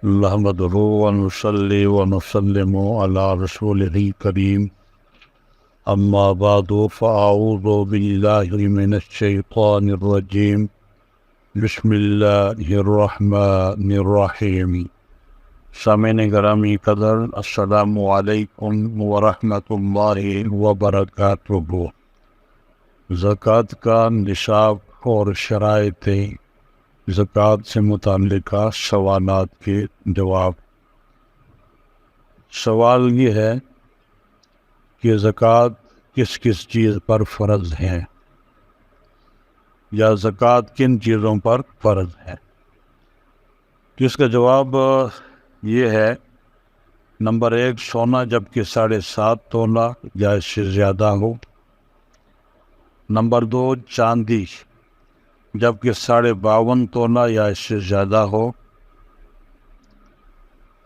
نحمدہ ونصلی ونسلم علی رسولہ الکریم اما بعد فاعوذ باللہ من الشیطان الرجیم بسم اللہ الرحمن الرحیم۔ سامعین گرامی قدر، السلام علیکم ورحمۃ اللہ وبرکاتہ۔ زکوٰۃ کا نصاب اور شرائط زکوٰۃ سے متعلقہ سوالات کے جواب۔ سوال یہ ہے کہ زکوٰۃ کس کس چیز پر فرض ہے، یا زکوٰۃ کن چیزوں پر فرض ہے؟ تو اس کا جواب یہ ہے، نمبر 1 سونا جبکہ 7.5 تولہ یا اس سے زیادہ ہو۔ نمبر 2 چاندی جبکہ 52.5 تولہ یا اس سے زیادہ ہو۔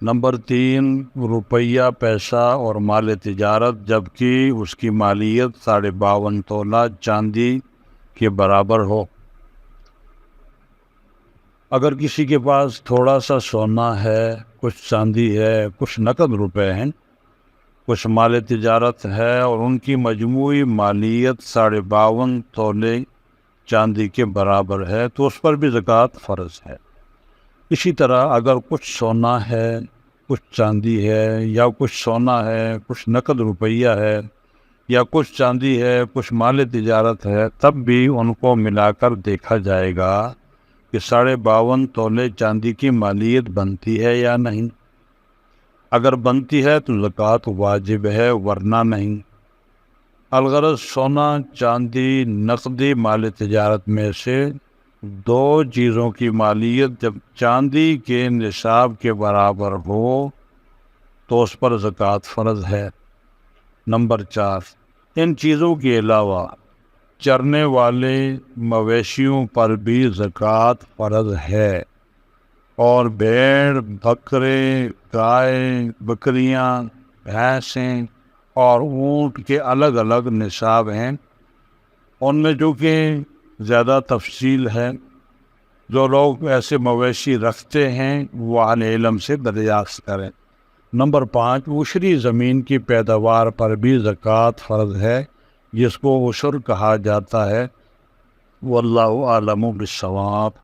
نمبر 3 روپیہ پیسہ اور مال تجارت جبکہ اس کی مالیت 52.5 تولہ چاندی کے برابر ہو۔ اگر کسی کے پاس تھوڑا سا سونا ہے، کچھ چاندی ہے، کچھ نقد روپے ہیں، کچھ مال تجارت ہے اور ان کی مجموعی مالیت 52.5 تولے چاندی کے برابر ہے، تو اس پر بھی زکوٰۃ فرض ہے۔ اسی طرح اگر کچھ سونا ہے، کچھ چاندی ہے، یا کچھ سونا ہے، کچھ نقد روپیہ ہے، یا کچھ چاندی ہے، کچھ مال تجارت ہے، تب بھی ان کو ملا کر دیکھا جائے گا کہ 52.5 تولے چاندی کی مالیت بنتی ہے یا نہیں۔ اگر بنتی ہے تو زکوٰۃ واجب ہے، ورنہ نہیں۔ الغرض سونا، چاندی، نقدی مال تجارت میں سے 2 چیزوں کی مالیت جب چاندی کے نصاب کے برابر ہو تو اس پر زکوٰۃ فرض ہے۔ نمبر 4 ان چیزوں کے علاوہ چرنے والے مویشیوں پر بھی زکوٰۃ فرض ہے، اور بھیڑ، بکرے، گائے، بکریاں، بھینسیں اور اونٹ کے الگ الگ نصاب ہیں۔ ان میں جو کہ زیادہ تفصیل ہے، جو لوگ ایسے مویشی رکھتے ہیں وہ اہل علم سے دریافت کریں۔ نمبر 5 عشری زمین کی پیداوار پر بھی زکوٰۃ فرض ہے، جس کو عشر کہا جاتا ہے۔ واللہ اعلم بالصواب۔